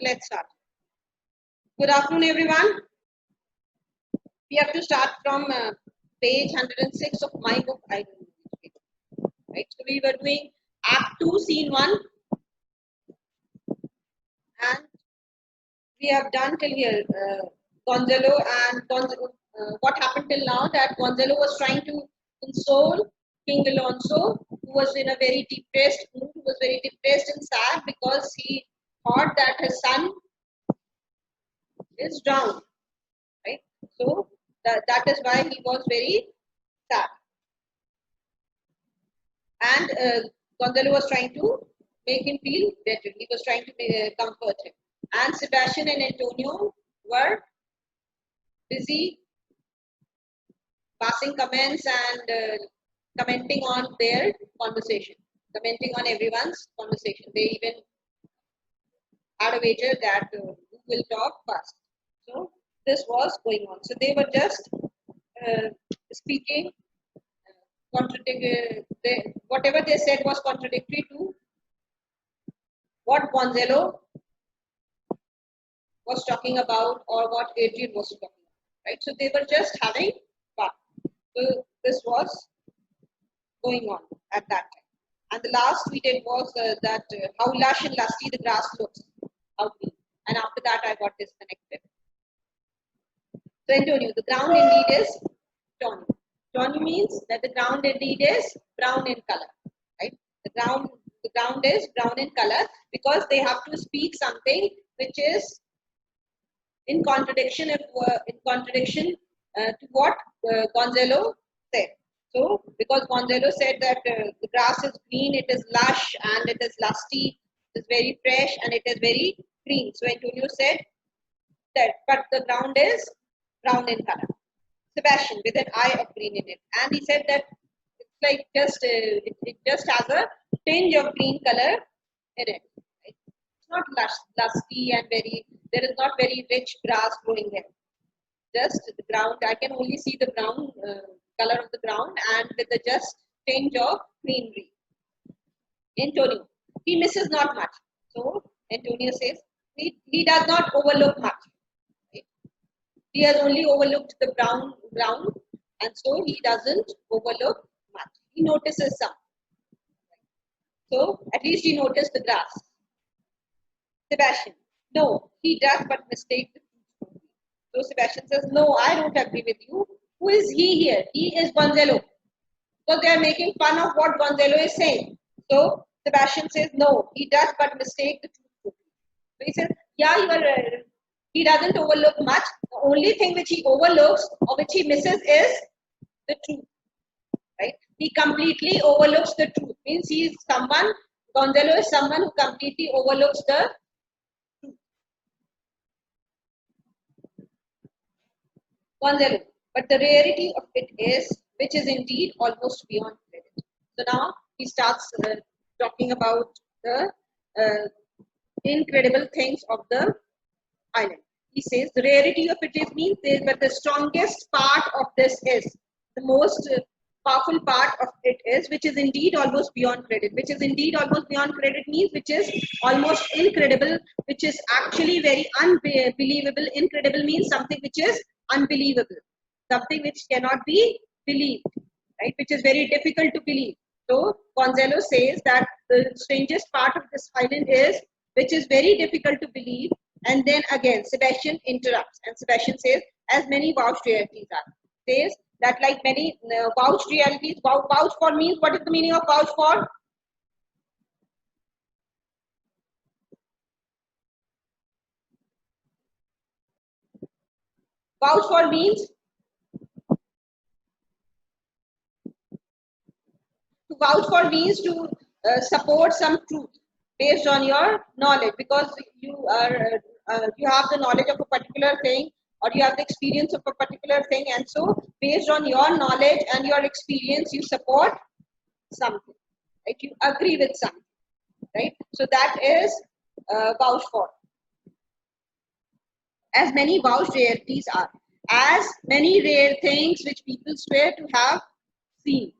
So let's start. Good afternoon, everyone. We have to start from page 106 of my book. I don't know which page. Right. So we were doing Act 2, Scene 1, and we have done till here. Gonzalo and what happened till now that Gonzalo was trying to console King Alonso, who was in a very depressed mood, who was very depressed and sad because he thought that his son is drowned. Right. So that is why he was very sad. And Gonzalo was trying to make him feel better. He was trying to comfort him. And Sebastian and Antonio were busy passing comments and commenting on their conversation, commenting on everyone's conversation. They even had a wager that who will talk first. So this was going on. So they were just speaking, whatever they said was contradictory to what Gonzalo was talking about or what Adrian was talking about, right? So they were just having fun. So this was going on at that time. And the last we did was that how lush and lusty the grass looks. How green. And after that I got disconnected. So Antonio, the ground indeed is tawny. Tawny means that the ground indeed is brown in color, right? The ground is brown in color because they have to speak something which is in contradiction to what Gonzalo said. So because Gonzalo said that the grass is green, it is lush and it is lusty, it is very fresh and it is very green. So Antonio said that, but the ground is brown in color. Sebastian with an eye of green in it, and he said that it's like just it just has a tinge of green color in it. Right? It's not lusty and there is not very rich grass growing there. Just the ground. I can only see the brown color of the ground and with a just tinge of greenery. Antonio, he misses not much. So Antonio says he does not overlook much. He has only overlooked the brown ground, and so he doesn't overlook much. He notices some. So at least he noticed the grass. Sebastian, no, he does but mistake the truth. So Sebastian says, no, I don't agree with you. Who is he here? He is Gonzalo. So they are making fun of what Gonzalo is saying. So Sebastian says, no, he does but mistake the truth. So he says, yeah, you are he doesn't overlook much. The only thing which he overlooks or which he misses is the truth. Right? He completely overlooks the truth. Means he is someone, Gonzalo is someone who completely overlooks the truth. Gonzalo. But the rarity of it is, which is indeed almost beyond credit. So now he starts talking about the incredible things of the island. He says the rarity of it is means but the strongest part of this is the most powerful part of it is, which is indeed almost beyond credit. Which is indeed almost beyond credit means which is almost incredible, which is actually very unbelievable. Incredible means something which is unbelievable, something which cannot be believed, right? Which is very difficult to believe. So Gonzalo says that the strangest part of this island is which is very difficult to believe. And then again, Sebastian interrupts, and Sebastian says, as many vouched realities are. Says that like many vouched realities, vouch for means, what is the meaning of vouch for? Vouch for means to vouch for means to support some truth based on your knowledge, because you are you have the knowledge of a particular thing or you have the experience of a particular thing, and so based on your knowledge and your experience you support something, right? You agree with something, right? So that is vouch for. As many vouched rarities are, as many rare things which people swear to have seen.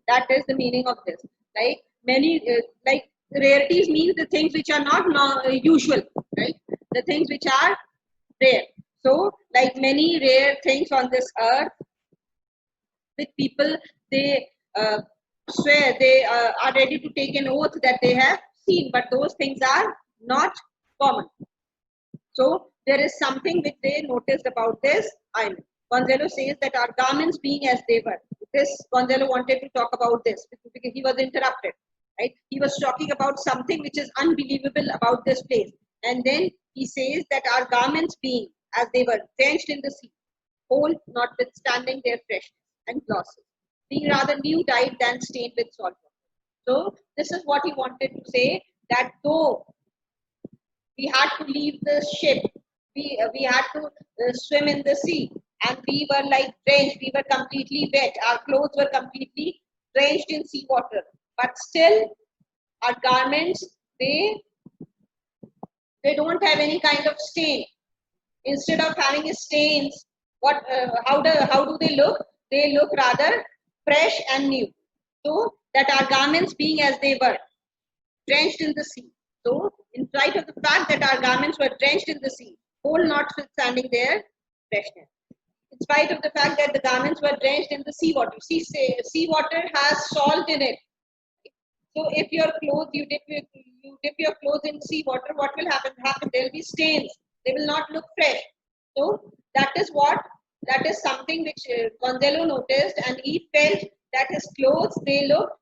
That is the meaning of this. Like many like rarities means the things which are not usual, right? the things which are rare. So, like many rare things on this earth, with people, they swear, they are ready to take an oath that they have seen, but those things are not common. So there is something which they noticed about this island. Gonzalo says that our garments being as they were. This Gonzalo wanted to talk about this because he was interrupted. Right? He was talking about something which is unbelievable about this place. And then he says that our garments being as they were, drenched in the sea, whole notwithstanding their freshness and glosses, being rather new dyed than stained with salt water. So this is what he wanted to say, that though we had to leave the ship, we had to swim in the sea, and we were like drenched, we were completely wet, our clothes were completely drenched in seawater, but still our garments, they don't have any kind of stain. Instead of having stains, how do they look? They look rather fresh and new. So that our garments being as they were, drenched in the sea. So in spite of the fact that our garments were drenched in the sea, whole notwithstanding their freshness. In spite of the fact that the garments were drenched in the seawater. Seawater has salt in it. So if your clothes, you dip your clothes in seawater, what will happen? There will be stains. They will not look fresh. So that is something which Gonzalo noticed, and he felt that his clothes, they looked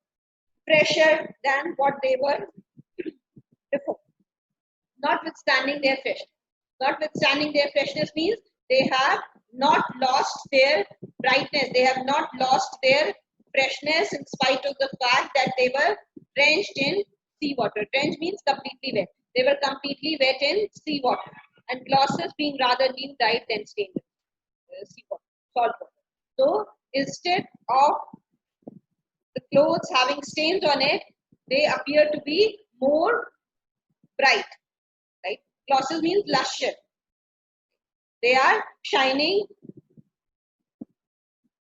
fresher than what they were before. Notwithstanding their freshness. Notwithstanding their freshness means they have not lost their brightness. They have not lost their freshness in spite of the fact that they were drenched in seawater. Drenched means completely wet. They were completely wet in seawater. And glosses being rather new dyed than stained seawater, salt water. So instead of the clothes having stains on it, they appear to be more bright. Right? Glosses means luscious. They are shining,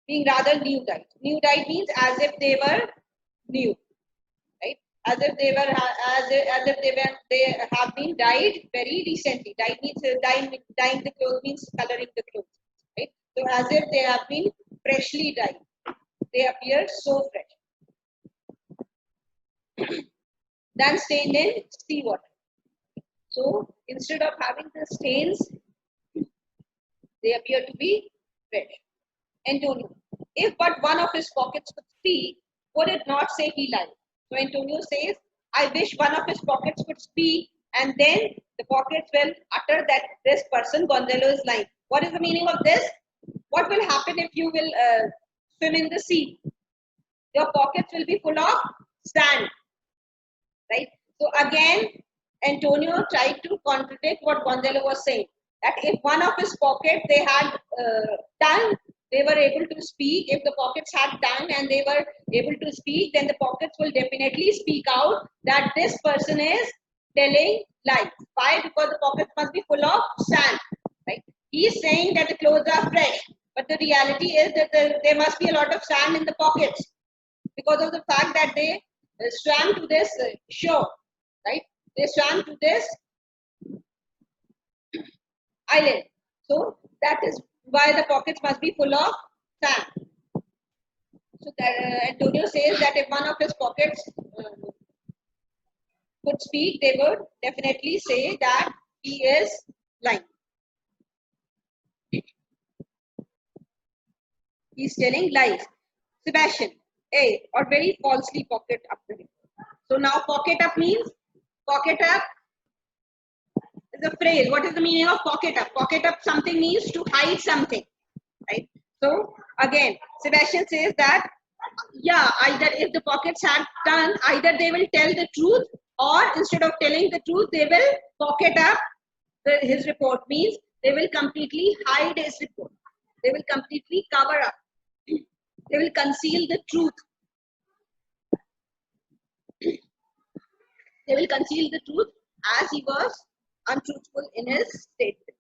being rather new dyed. New dyed means as if they were new, right? As if they were they have been dyed very recently. Dyed means dyeing the clothes means coloring the clothes, right? So as if they have been freshly dyed, they appear so fresh. Than stained in seawater. So instead of having the stains, they appear to be fresh. Antonio, if but one of his pockets could speak, would it not say he lied? So Antonio says, I wish one of his pockets could speak, and then the pockets will utter that this person, Gonzalo, is lying. What is the meaning of this? What will happen if you will swim in the sea? Your pockets will be full of sand, right? So again, Antonio tried to contradict what Gonzalo was saying. That if one of his pockets they had tongue, they were able to speak. If the pockets had tongue and they were able to speak, then the pockets will definitely speak out that this person is telling lies. Why? Because the pockets must be full of sand. Right? He is saying that the clothes are fresh, but the reality is that there must be a lot of sand in the pockets because of the fact that they swam to this shore. Right? They swam to this island. So that is why the pockets must be full of sand. So that, Antonio says that if one of his pockets could speak, they would definitely say that he is lying. He's telling lies. Sebastian, A, or very falsely pocket up the report. So now pocket up means, pocket up is a phrase. What is the meaning of pocket up? Pocket up something means to hide something, right? So again, Sebastian says that, yeah, either if the pockets had tongue, either they will tell the truth, or instead of telling the truth, they will pocket up his report. Means they will completely hide his report. They will completely cover up. They will conceal the truth. They will conceal the truth as he was untruthful in his statement.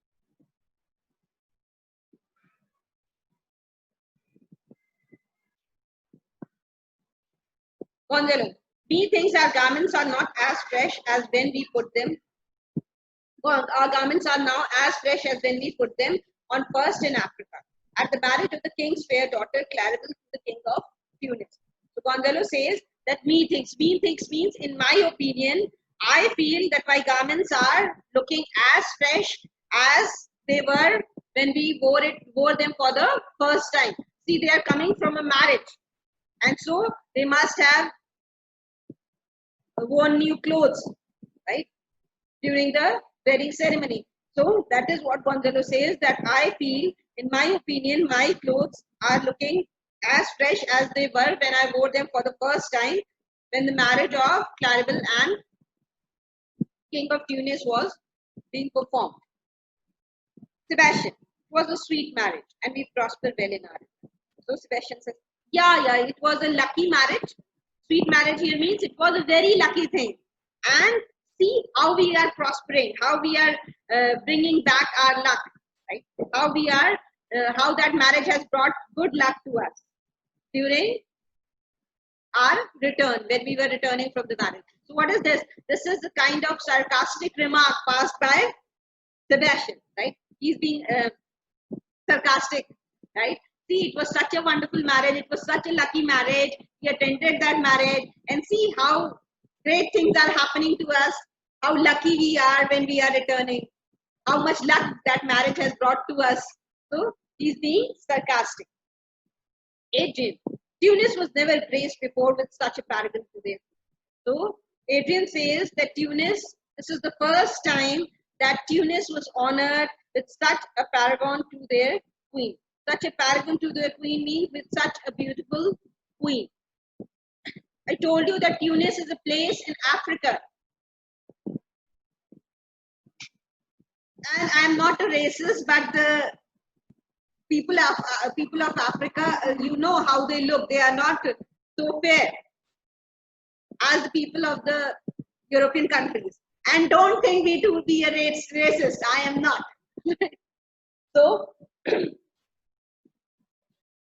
Gonzalo, B thinks our garments are not as fresh as when we put them Our garments are now as fresh as when we put them on first in Africa. At the marriage of the king's fair daughter, Claribel to the king of Tunis. So Gonzalo says that methinks means, in my opinion, I feel that my garments are looking as fresh as they were when we wore them for the first time. See, they are coming from a marriage, and so they must have worn new clothes, right, during the wedding ceremony. So that is what Gonzalo says, that I feel, in my opinion, my clothes are looking as fresh as they were when I wore them for the first time when the marriage of Claribel and King of Tunis was being performed. Sebastian, it was a sweet marriage and we prospered well in our life. So Sebastian says, yeah, it was a lucky marriage. Sweet marriage here means it was a very lucky thing. And see how we are prospering, how we are bringing back our luck, right? How that marriage has brought good luck to us during our return, when we were returning from the marriage. So what is this? This is the kind of sarcastic remark passed by Sebastian, right? He's being sarcastic, right? See, it was such a wonderful marriage. It was such a lucky marriage. He attended that marriage, and see how great things are happening to us. How lucky we are when we are returning. How much luck that marriage has brought to us. So he's being sarcastic. Adrian, Tunis was never graced before with such a paragon today. So Adrian says that Tunis, this is the first time that Tunis was honored with such a paragon to their queen. Such a paragon to their queen means with such a beautiful queen. I told you that Tunis is a place in Africa. And I am not a racist, but the people of Africa, you know how they look. They are not so fair as the people of the European countries. And don't think me to be a racist. I am not. So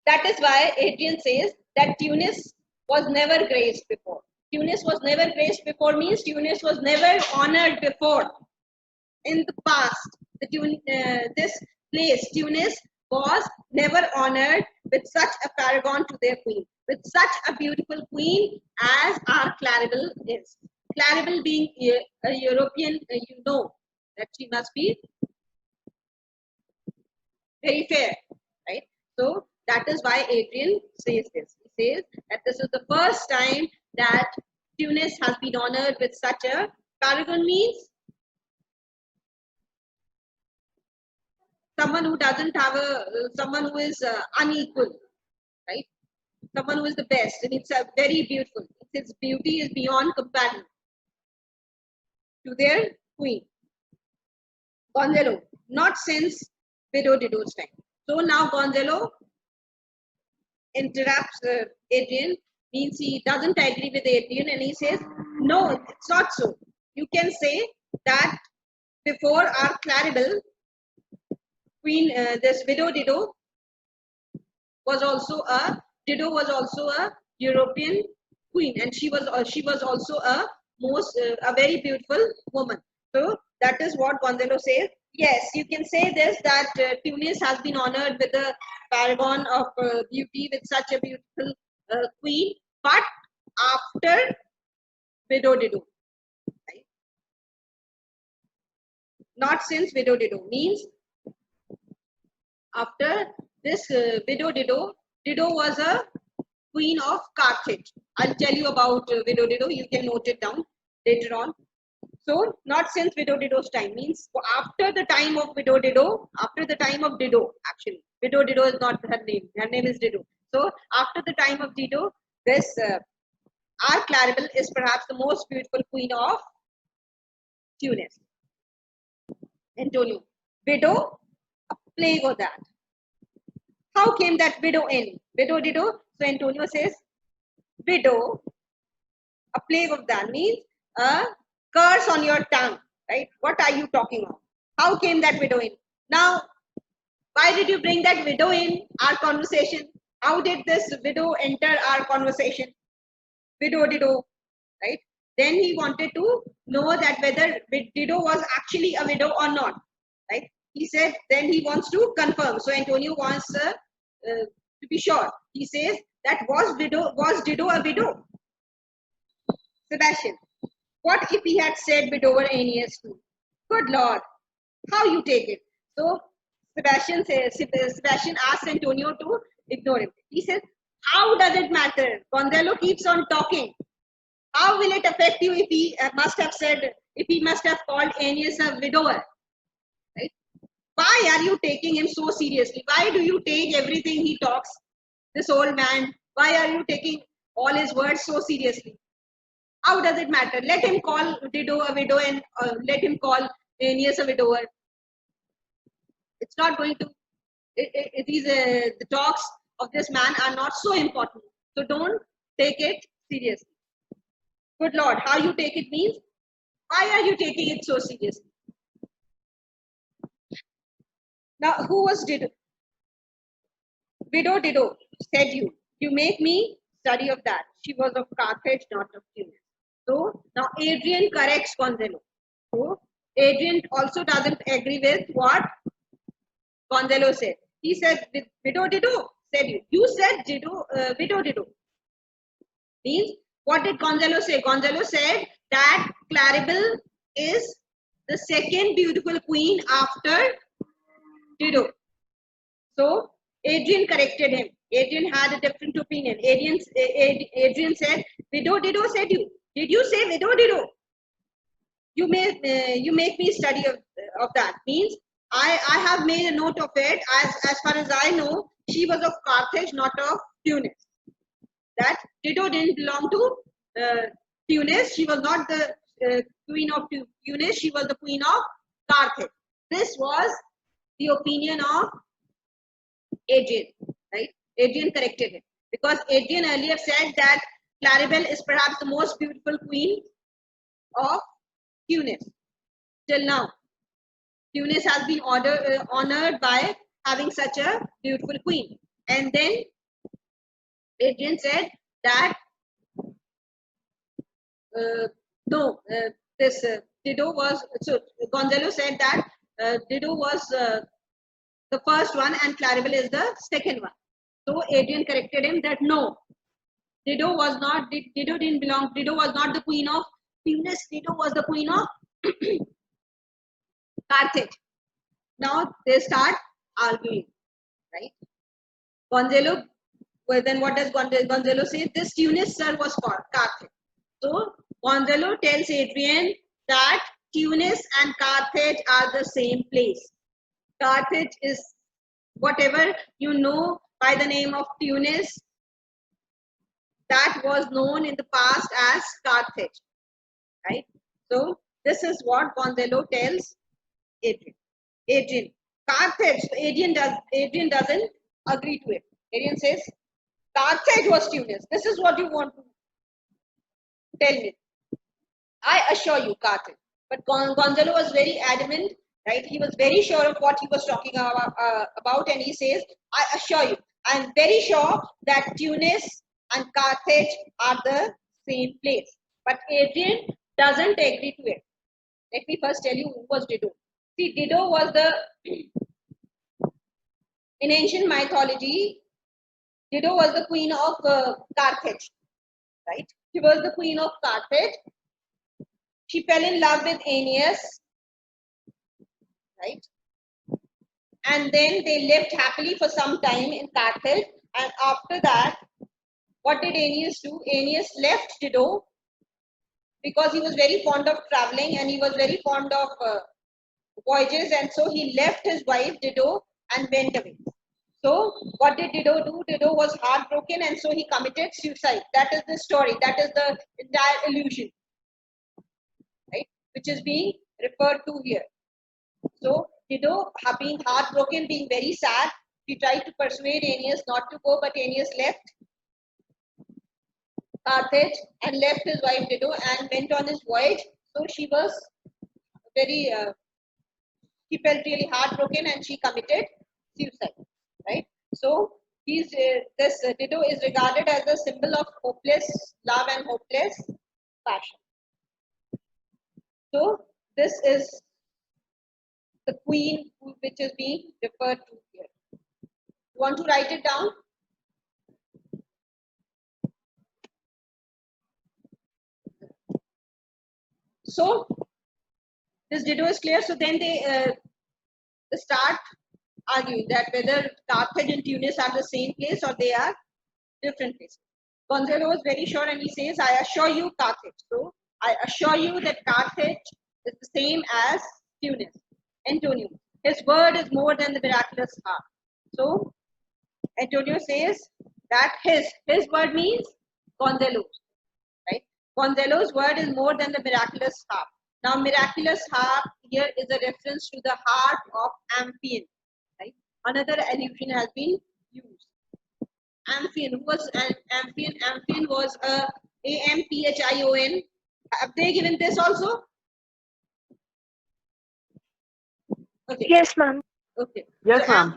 that is why Adrian says that Tunis was never graced before. Tunis was never graced before means Tunis was never honored before. In the past, this place, Tunis, was never honored with such a paragon to their queen, with such a beautiful queen as our Claribel is. Claribel being a European, you know that she must be very fair, right? So that is why Adrian says this. He says that this is the first time that Tunis has been honored with such a paragon means someone who doesn't have someone who is unequal, right? Someone who is the best, and it's a very beautiful. Its beauty is beyond comparison to their queen. Gonzalo, not since Widow Dido's time. So now Gonzalo interrupts Adrian, means he doesn't agree with Adrian, and he says, no, it's not so. You can say that before our Claribel, Queen, this Widow Dido was also a European queen, and she was also a very beautiful woman. So that is what Gonzalo says. Yes, you can say this, that Tunis has been honored with a paragon of beauty, with such a beautiful queen, but after Widow Dido, right? Not since Widow Dido means after this Widow Dido. Dido was a queen of Carthage. I'll tell you about Widow Dido. You can note it down later on. So not since Widow Dido's time means after the time of Widow Dido, after the time of Dido actually. Widow Dido is not her name. Her name is Dido. So after the time of Dido, this our Claribel is perhaps the most beautiful queen of Tunis. Antonio, widow, a plague of that. How came that widow in? Widow Dido. So Antonio says, widow, a plague of that means a curse on your tongue, right? What are you talking about? How came that widow in? Now, why did you bring that widow in our conversation? How did this widow enter our conversation? Widow Dido, right? Then he wanted to know that whether Dido was actually a widow or not, right? He said, then he wants to confirm. So Antonio wants to be sure. He says that was Dido a widow? Sebastian, what if he had said widower Aeneas too? Good Lord, how you take it? So Sebastian asks Antonio to ignore him. He says, how does it matter? Gonzalo keeps on talking. How will it affect you if he must have called Aeneas a widower? Right? Why are you taking him so seriously? Why do you take everything he talks, this old man? Why are you taking all his words so seriously? How does it matter? Let him call Dido a widow and let him call Aeneas a widower. It's not going to. The talks of this man are not so important. So don't take it seriously. Good Lord, how you take it means, why are you taking it so seriously? Now, who was Dido? Widow Dido, said you. You make me study of that. She was of Carthage, not of Tunis. So, now Adrian corrects Gonzalo. So, Adrian also doesn't agree with what Gonzalo said. He said, Widow Dido, said you. You said Widow Dido. Means, what did Gonzalo say? Gonzalo said that Claribel is the second beautiful queen after Dido. So Adrian corrected him. Adrian had a different opinion. Adrian said, Widow Dido said you. Did you say Widow Dido? You make me study of that. Means I have made a note of it. As far as I know, she was of Carthage, not of Tunis. That Dido didn't belong to Tunis. She was not the queen of Tunis. She was the queen of Carthage. This was the opinion of Adrian, right? Adrian corrected him because Adrian earlier said that Claribel is perhaps the most beautiful queen of Tunis. Till now, Tunis has been honored by having such a beautiful queen. And then Adrian said that this Dido was, so Gonzalo said that Dido was the first one and Claribel is the second one. So Adrian corrected him that no, Dido didn't belong, Dido was not the queen of Tunis, Dido was the queen of Carthage. Now they start arguing, right? Gonzalo, well then what does Gonzalo say? This Tunis, sir, was for Carthage. So Gonzalo tells Adrian that Tunis and Carthage are the same place. Carthage is whatever you know by the name of Tunis, that was known in the past as Carthage, right? So this is what Gonzalo tells Adrian. Carthage. So Adrian doesn't agree to it. Adrian says Carthage was Tunis. This is what you want to tell me. I assure you, Carthage. But Gonzalo was very adamant, right? He was very sure of what he was talking about, and he says, I assure you, I am very sure that Tunis and Carthage are the same place. But Adrian doesn't agree to it. Let me first tell you who was Dido. See, Dido was in ancient mythology, Dido was the queen of Carthage, right? She was the queen of Carthage. She fell in love with Aeneas, right? And then they lived happily for some time in Carthage. And after that, what did Aeneas do? Aeneas left Dido because he was very fond of traveling and he was very fond of voyages. And so he left his wife Dido and went away. So what did Dido do? Dido was heartbroken and so he committed suicide. That is the story. That is the entire illusion, right? Which is being referred to here. So Dido, being heartbroken, being very sad, she tried to persuade Aeneas not to go, but Aeneas left Carthage and left his wife Dido and went on his voyage. So she was very, she felt really heartbroken and she committed suicide, right? So this Dido is regarded as a symbol of hopeless love and hopeless passion. So this is the queen which is being referred to here. You want to write it down? So this Dido is clear. So then they start arguing that whether Carthage and Tunis are the same place or they are different places. Gonzalo is very sure and he says, I assure you Carthage. So I assure you that Carthage is the same as Tunis. Antonio, his word is more than the miraculous harp. So Antonio says that his word means Gonzalo's, right? Gonzalo's word is more than the miraculous harp. Now, miraculous harp here is a reference to the harp of Amphion, right? Another allusion has been used. Amphion, who was Amphion? Amphion was Amphon. Have they given this also? Okay. Yes, ma'am. Okay. Yes, so, ma'am.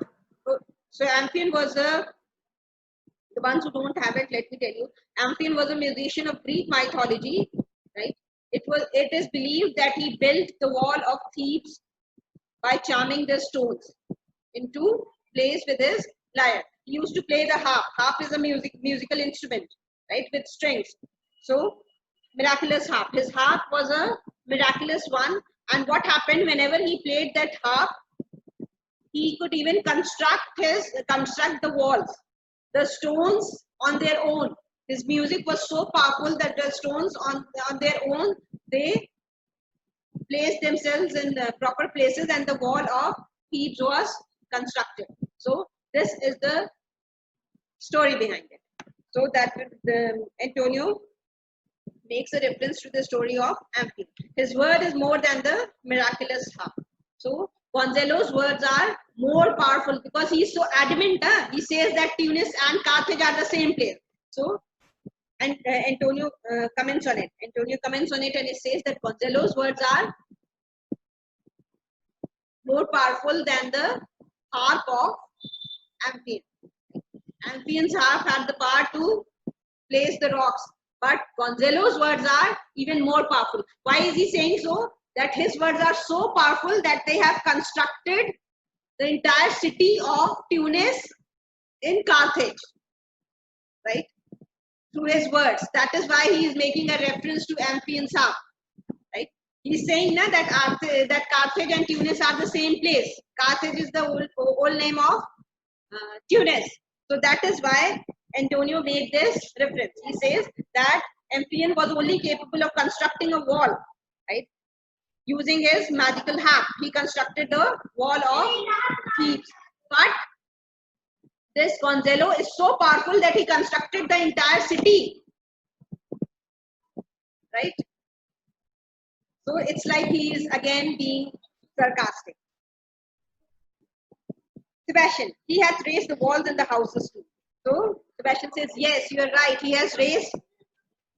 So Amphion was the ones who don't have it, let me tell you. Amphion was a musician of Greek mythology, right? It is believed that he built the wall of Thebes by charming the stones into place with his lyre. He used to play the harp. Harp is a musical instrument, right, with strings. So miraculous harp. His harp was a miraculous one. And what happened whenever he played that harp, he could even construct the walls, the stones on their own. His music was so powerful that the stones on their own, they placed themselves in the proper places and the wall of Thebes was constructed. So this is the story behind it. So that Antonio makes a reference to the story of Amphion. His word is more than the miraculous harp. So Gonzalo's words are more powerful because he is so adamant. He says that Tunis and Carthage are the same place. So and Antonio comments on it. Antonio comments on it and he says that Gonzalo's words are more powerful than the harp of Amphion. Amphion's harp had the power to place the rocks, but Gonzalo's words are even more powerful. Why is he saying so? That his words are so powerful that they have constructed the entire city of Tunis in Carthage, right? Through his words. That is why he is making a reference to Amphion's harp, right? He's saying that Carthage and Tunis are the same place. Carthage is the old name of Tunis. So that is why Antonio made this reference. He says that Amphion was only capable of constructing a wall, right? Using his magical harp, he constructed the wall of Thebes. But this Gonzalo is so powerful that he constructed the entire city, right? So it's like he is again being sarcastic. Sebastian, he has raised the walls and the houses too. So Sebastian says, yes, you are right. He has raised.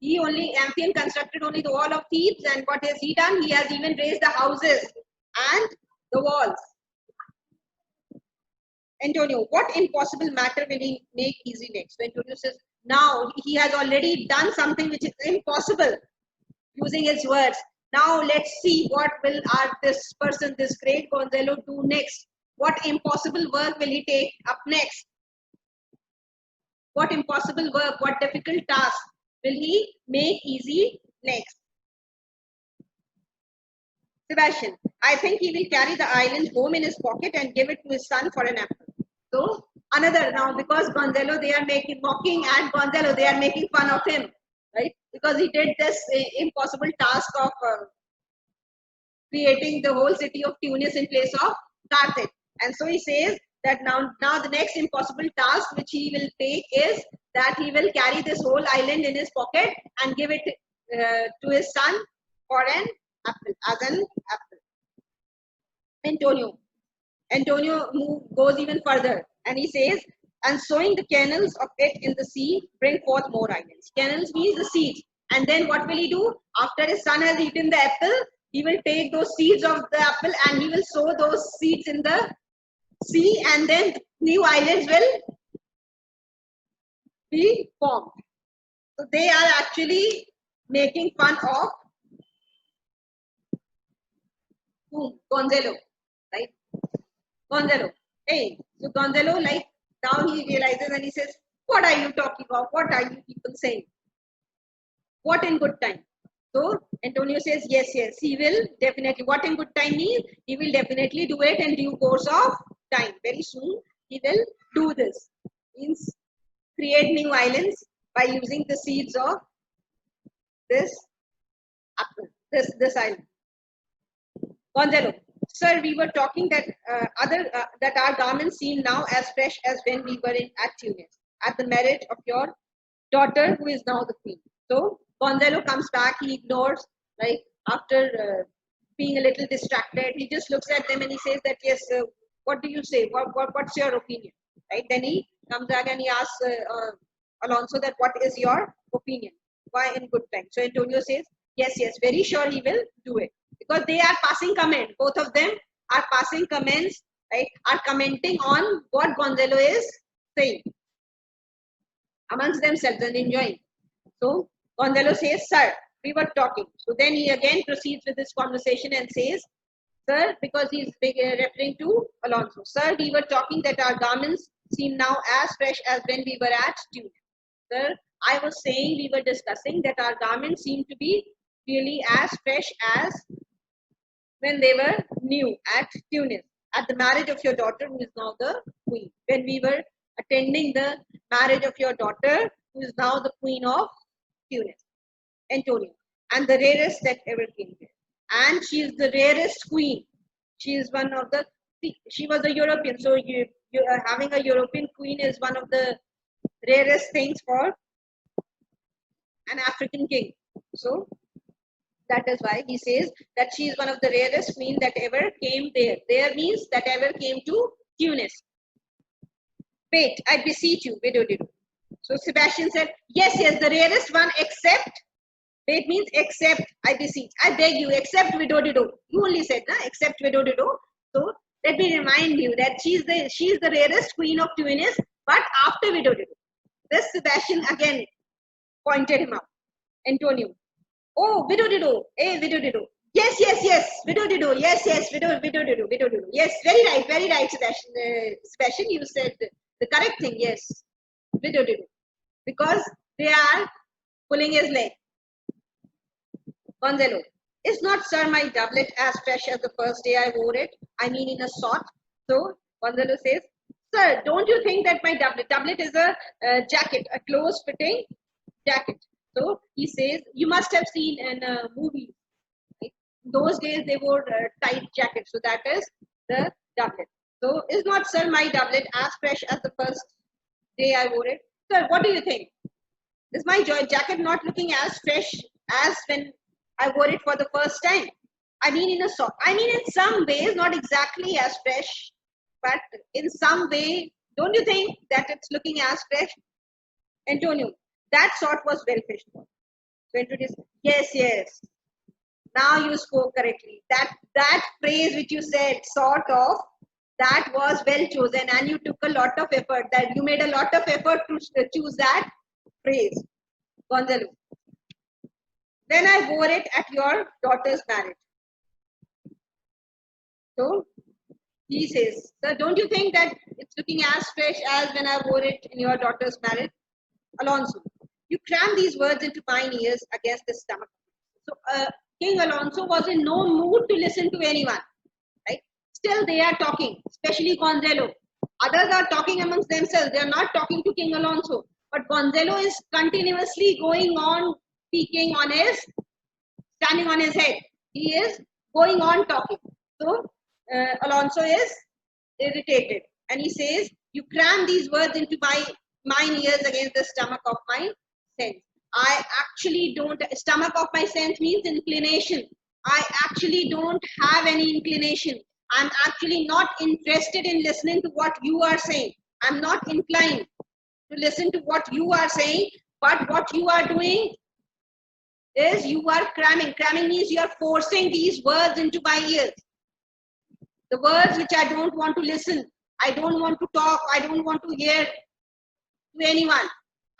Amphion constructed only the wall of Thebes, and what has he done? He has even raised the houses and the walls. Antonio, what impossible matter will he make easy next? So Antonio says, now he has already done something which is impossible using his words. Now let's see what will this person, this great Gonzalo, do next. What impossible work will he take up next? What impossible work, what difficult task will he make easy next? Sebastian, I think he will carry the island home in his pocket and give it to his son for an apple. So another, now because Gonzalo, they are mocking at Gonzalo, they are making fun of him, right? Because he did this impossible task of creating the whole city of Tunis in place of Carthage. And so he says that now the next impossible task which he will take is that he will carry this whole island in his pocket and give it to his son for an apple, as an apple. Antonio goes even further and he says, and sowing the kernels of it in the sea bring forth more islands. Kernels means the seeds. And then what will he do? After his son has eaten the apple, he will take those seeds of the apple and he will sow those seeds in the sea, and then new islands will be formed. So they are actually making fun of Whom? Gonzalo, right? Gonzalo. Hey, so Gonzalo, like now he realizes and he says, "What are you talking about? What are you people saying? What in good time?" So Antonio says, "Yes, yes, he will definitely." What in good time means he will definitely do it in due course of time. Very soon he will do this. Means create new islands by using the seeds of this apple, this island. Gonzalo, sir, we were talking that that our garments seem now as fresh as when we were at Tunis at the marriage of your daughter, who is now the queen. So Gonzalo comes back. He ignores, like after being a little distracted, he just looks at them and he says that yes, what do you say? What's your opinion? Right? Then he comes back and he asks Alonso that what is your opinion? Why in good time? So Antonio says yes, yes, very sure he will do it because they are passing comment. Both of them are passing comments, right? Are commenting on what Gonzalo is saying amongst themselves and enjoying. So Gonzalo says, "Sir, we were talking." So then he again proceeds with this conversation and says, "Sir," because he's referring to Alonso. "Sir, we were talking that our garments seem now as fresh as when we were at Tunis." Sir, I was saying we were discussing that our garments seem to be really as fresh as when they were new at Tunis, at the marriage of your daughter, who is now the queen. When we were attending the marriage of your daughter, who is now the queen of Tunis, Antonio, and the rarest that ever came here. And she is the rarest queen. She is one of the. She was a European, so having a European queen is one of the rarest things for an African king. So that is why he says that she is one of the rarest queen that ever came there. There means that ever came to Tunis. "Wait, I beseech you, widow Dido." So Sebastian said, "Yes, yes, the rarest one except." Wait means except, I beseech, I beg you, except widow Dido. You only said, na? Except widow Dido. So let me remind you that she is the rarest queen of Tunis, but after widow Dido. This Sebastian again pointed him out. Antonio. "Oh, widow Dido. Hey, widow Dido. Yes, yes, yes. Widow Dido. Yes, yes. Widow Dido. Widow Dido. Yes, very right, Sebastian. Sebastian, you said the correct thing. Yes, widow Dido. Because they are pulling his leg. Gonzalo. "Is not, sir, my doublet as fresh as the first day I wore it? I mean in a sort." So Gonzalo says, "Sir, don't you think that my doublet is a jacket, a close-fitting jacket?" So he says, you must have seen in movies. Right? Those days they wore tight jackets. So that is the doublet. So is not, sir, my doublet as fresh as the first day I wore it? Sir, what do you think? Is my jacket not looking as fresh as when I wore it for the first time? I mean in some ways, not exactly as fresh, but in some way, don't you think that it's looking as fresh? Antonio, that sort was well fished. So Antonio says, yes, yes. Now you spoke correctly. That phrase which you said, sort of, that was well chosen, and you took a lot of effort. That you made a lot of effort to choose that phrase. Gonzalo. Then I wore it at your daughter's marriage. So he says, "Sir, don't you think that it's looking as fresh as when I wore it in your daughter's marriage?" Alonso, you cram these words into mine ears against the stomach. So King Alonso was in no mood to listen to anyone. Right? Still they are talking, especially Gonzalo. Others are talking amongst themselves. They are not talking to King Alonso. But Gonzalo is continuously going on speaking on standing on his head. He is going on talking. So Alonso is irritated and he says, "You cram these words into mine ears against the stomach of my sense." I actually don't, stomach of my sense means inclination. I actually don't have any inclination. I'm actually not interested in listening to what you are saying. I'm not inclined to listen to what you are saying, but what you are doing is you are cramming. Cramming means you are forcing these words into my ears. The words which I don't want to listen. I don't want to talk. I don't want to hear to anyone.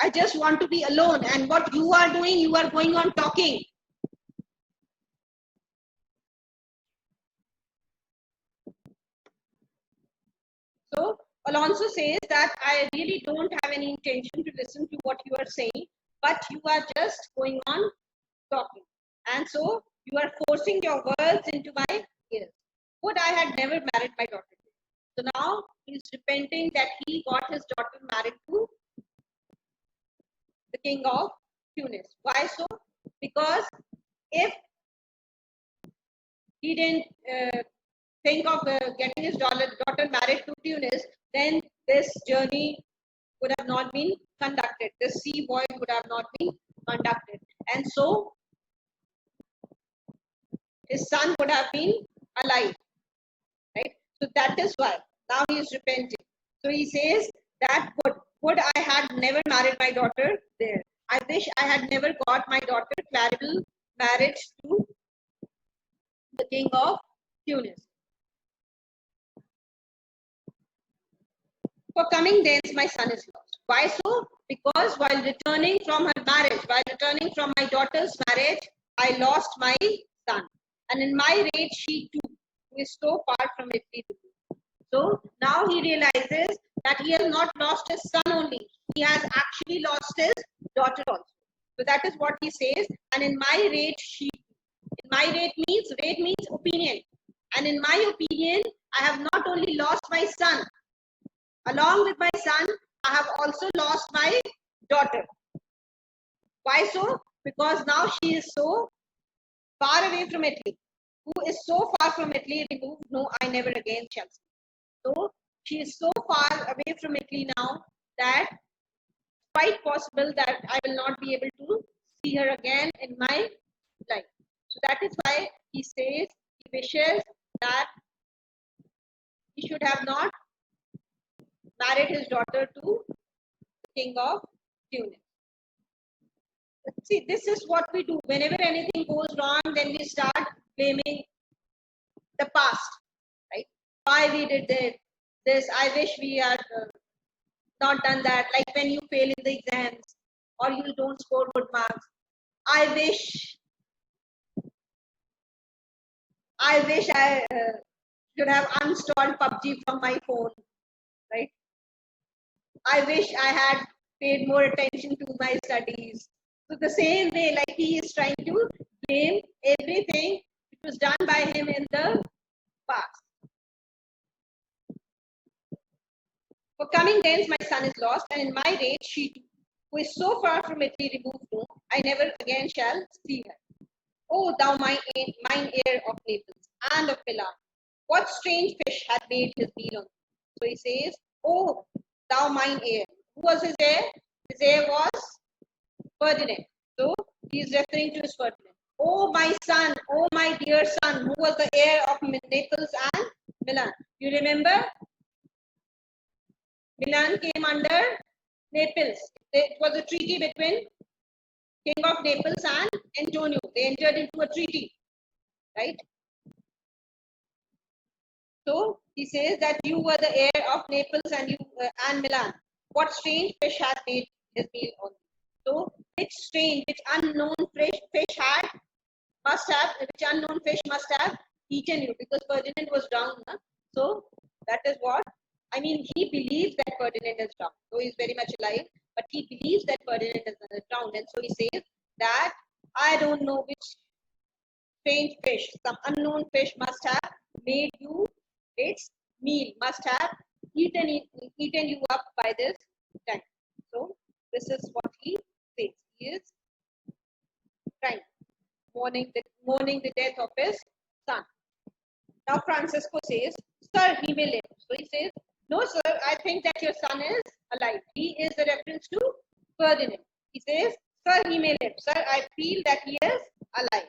I just want to be alone. And what you are doing, you are going on talking. So Alonso says that I really don't have any intention to listen to what you are saying, but you are just going on talking. And so you are forcing your words into my ears. Would I had never married my daughter. So now he's repenting that he got his daughter married to the king of Tunis. Why so? Because if he didn't think of getting his daughter married to Tunis, then this journey would have not been conducted. This sea voyage would have not been conducted. And so his son would have been alive. Right? So that is why now he is repenting. So he says that would I had never married my daughter there. I wish I had never got my daughter Claribel marriage to the king of Tunis. For coming thence, my son is lost. Why so? Because while returning from her marriage, while returning from my daughter's marriage, I lost my son. And in my rage, she too, who is so far from Italy. So now he realizes that he has not lost his son only, he has actually lost his daughter also. So that is what he says. And in my rage, she too. In my rage means opinion. And in my opinion, I have not only lost my son, along with my son, I have also lost my daughter. Why so? Because now she is so far away from Italy. Who is so far from Italy removed? No, I never again shall see. So she is so far away from Italy now that it's quite possible that I will not be able to see her again in my life. So that is why he says he wishes that he should have not married his daughter to the king of Tunis. See, this is what we do. Whenever anything goes wrong, then we start blaming the past, right? Why we did this? I wish we had not done that. Like when you fail in the exams or you don't score good marks. I wish I should have uninstalled PUBG from my phone, right? I wish I had paid more attention to my studies. So the same way, like he is trying to blame everything which was done by him in the past. For coming thence, my son is lost, and in my rage, she too, who is so far from Italy, removed no, I never again shall see her. O thou mine heir of Naples and of Milan, what strange fish had made his meal on thee? So he says, O thou mine heir. Who was his heir? His heir was Ferdinand. So he is referring to his Ferdinand. Oh my son, oh my dear son, who was the heir of Naples and Milan. You remember? Milan came under Naples. It was a treaty between King of Naples and Antonio. They entered into a treaty, right? So he says that you were the heir of Naples and Milan. What strange fish had made his meal on you? So which unknown fish must have eaten you, because Ferdinand was drowned. Huh? So that is what I mean. He believes that Ferdinand is drowned. So he's very much alive, but he believes that Ferdinand is drowned, and so he says that I don't know which strange fish, some unknown fish must have made you its meal, must have eaten you up by this time. So this is what he says. He is crying, mourning the death of his son. Now Francesco says, "Sir, he may live." So he says, "No, sir, I think that your son is alive." He is a reference to Ferdinand. He says, "Sir, he may live. Sir, I feel that he is alive.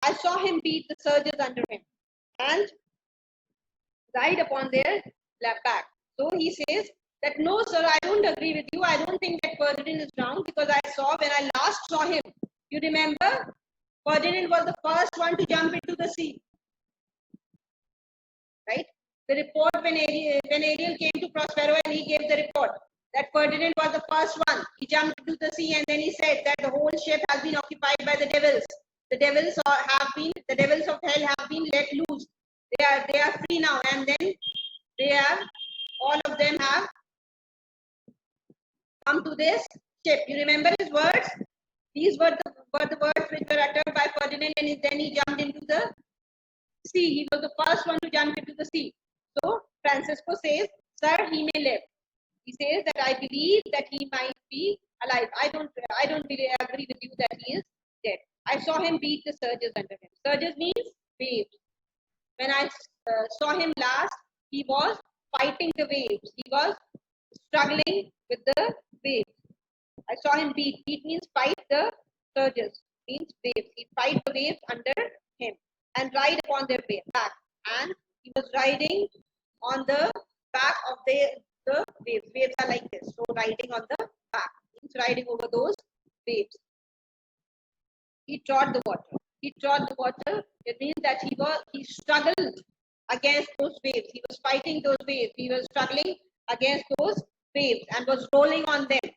I saw him beat the surges under him and ride upon their back." So he says that, "No, sir, I don't agree with you. I don't think that Ferdinand is drowned, because I saw when I last saw him. You remember, Ferdinand was the first one to jump into the sea, right? The report when Ariel came to Prospero and he gave the report that Ferdinand was the first one. He jumped into the sea and then he said that the whole ship has been occupied by the devils. The devils of hell have been let loose. They are free now, and then they are all of them have come to this ship. You remember his words? These were the words which were uttered by Ferdinand, and then he jumped into the sea. He was the first one to jump into the sea. So Francisco says, "Sir, he may live." He says that I believe that he might be alive. I don't really agree with you that he is dead. I saw him beat the surges under him. Surges means waves. When I saw him last, he was fighting the waves. He was struggling with the waves. I saw him beat. Beat means fight the surges. Means waves. He fight the waves under him and ride upon their back. And he was riding on the back of the waves. Waves are like this. So riding on the back means riding over those waves. He trod the water. He trod the water. It means that he struggled against those waves. He was fighting those waves. He was struggling against those waves and was rolling on them,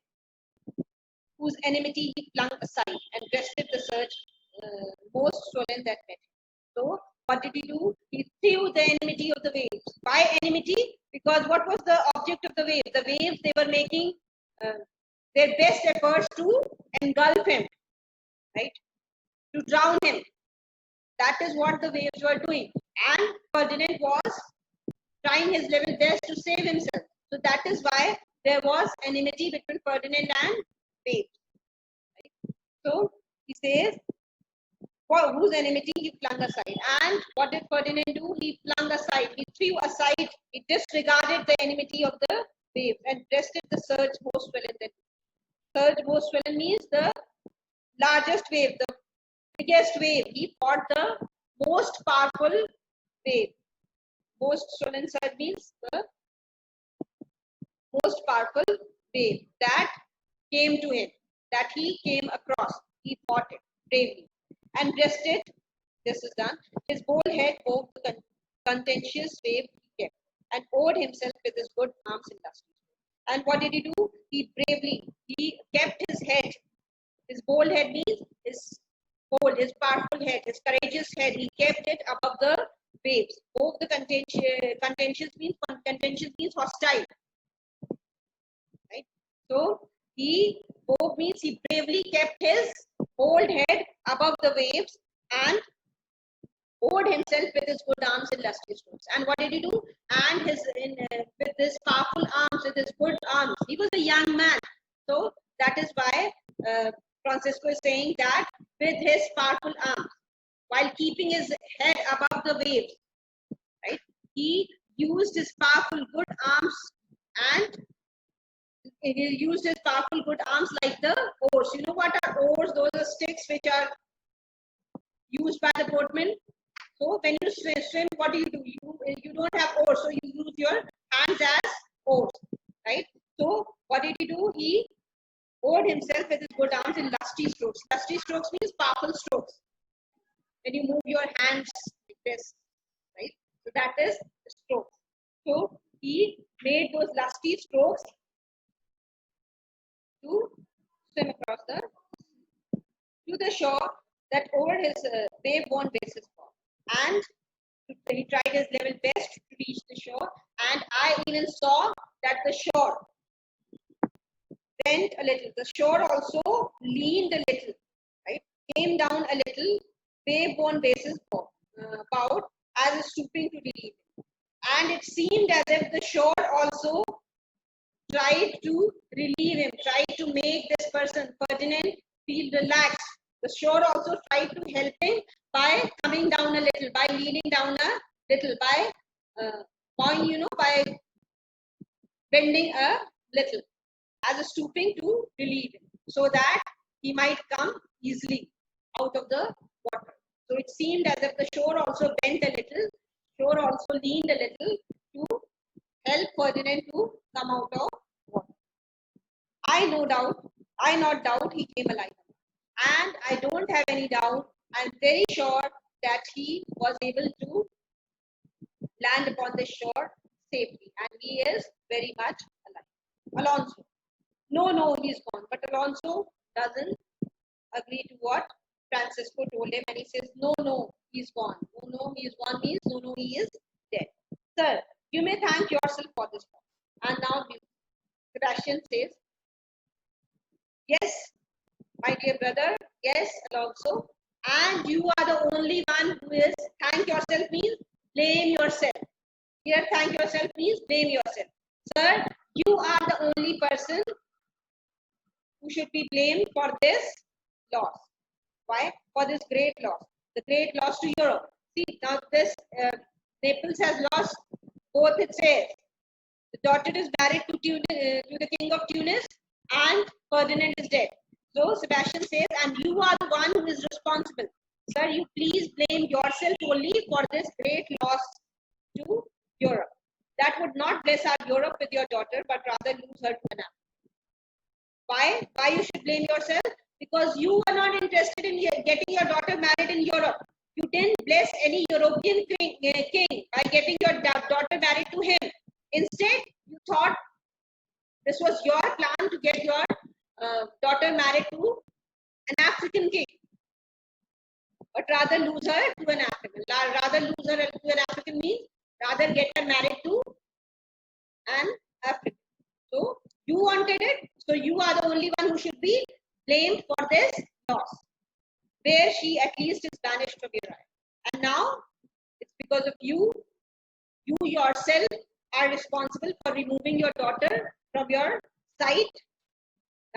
whose enmity he flung aside and breasted the surge most swollen that met him. So what did he do? He threw the enmity of the waves. Why enmity? Because what was the object of the waves? The waves, they were making their best efforts to engulf him, right? To drown him. That is what the waves were doing. And Ferdinand was trying his level best to save himself. So that is why there was enmity between Ferdinand and waves. Right? So he says, for whose enmity he flung aside. And what did Ferdinand do? He flung aside. He threw aside. He disregarded the enmity of the waves and breasted the surge most swollen. Surge most swollen means the largest wave, the biggest wave. He fought the most powerful wave. Most swollen surge means the most powerful wave that came to him, that he came across. He fought it bravely and breasted. This is done. His bold head over the contentious wave he kept and oared himself with his good arms and lustrous. And what did he do? He kept his head. His bold head means his bold, his powerful head, his courageous head. He kept it above the waves. Over the contentious means hostile. Right? So bold means he bravely kept his bold head above the waves and oared himself with his good arms and lusty strokes. And what did he do? And with his powerful arms, with his good arms, he was a young man. So that is why Francisco is saying that with his powerful arms, while keeping his head above the waves, right? He used his powerful good arms and he used his powerful good arms like the oars. You know what are oars? Those are sticks which are used by the boatmen. So when you swim, what do? You don't have oars, so you use your hands as oars, right? So what did he do? He oared himself with his good arms in lusty strokes. Lusty strokes means powerful strokes. When you move your hands like this, right? So that is stroke. So he made those lusty strokes to swim across to the shore that over his wave-worn basis for. And he tried his level best to reach the shore. And I even saw that the shore bent a little. The shore also leaned a little, right? Came down a little, wave-worn basis bowed as if stooping to relieve him. And it seemed as if the shore also tried to relieve him, tried to make this person, Ferdinand, feel relaxed. The shore also tried to help him by coming down a little, by leaning down a little, by by bending a little, as a stooping to relieve him, so that he might come easily out of the water. So it seemed as if the shore also bent a little, shore also leaned a little to help Ferdinand to come out of water. I not doubt he came alive. And I don't have any doubt, I'm very sure that he was able to land upon the shore safely. And he is very much alive. Alonso. No, he's gone. But Alonso doesn't agree to what Francisco told him. And he says, no, he's gone. No, he's gone means no, he is dead. Sir, you may thank yourself for this. And now Sebastian says, yes, my dear brother, yes, Alonso. And you are the only one who is, thank yourself means blame yourself. Here, thank yourself means blame yourself. Sir, you are the only person who should be blamed for this loss. Why? For this great loss. The great loss to Europe. See, now this Naples has lost both its heirs. The daughter is married to the king of Tunis, and Ferdinand is dead. So Sebastian says, and you are the one who is responsible. Sir, you please blame yourself only for this great loss to Europe. That would not bless our Europe with your daughter, but rather lose her to an Africa. Why? Why you should blame yourself? Because you are not interested in getting your daughter married in Europe. You didn't bless any European king by getting your daughter married to him. Instead, you thought this was your plan to get your daughter married to an African king, but rather lose her to an African. Rather lose her to an African means rather get her married to an African. So you wanted it, so you are the only one who should be blamed for this loss, where she at least is banished from your eye. And now it's because of you. You yourself are responsible for removing your daughter from your sight.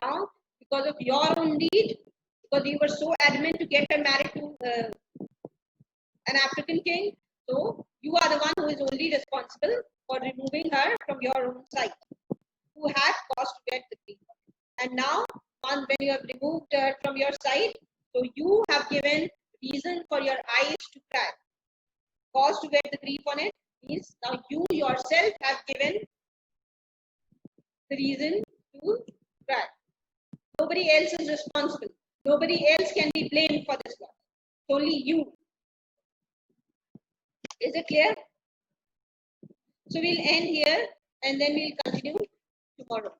Now, because of your own deed, because you were so adamant to get her married to an African king, so you are the one who is only responsible for removing her from your own sight, who had cause to get the grief. And now, when you have removed her from your sight, so you have given reason for your eyes to cry. Cause to get the grief on it means now you yourself have given the reason to cry. Nobody else is responsible. Nobody else can be blamed for this loss. Only you. Is it clear? So we'll end here and then we'll continue tomorrow.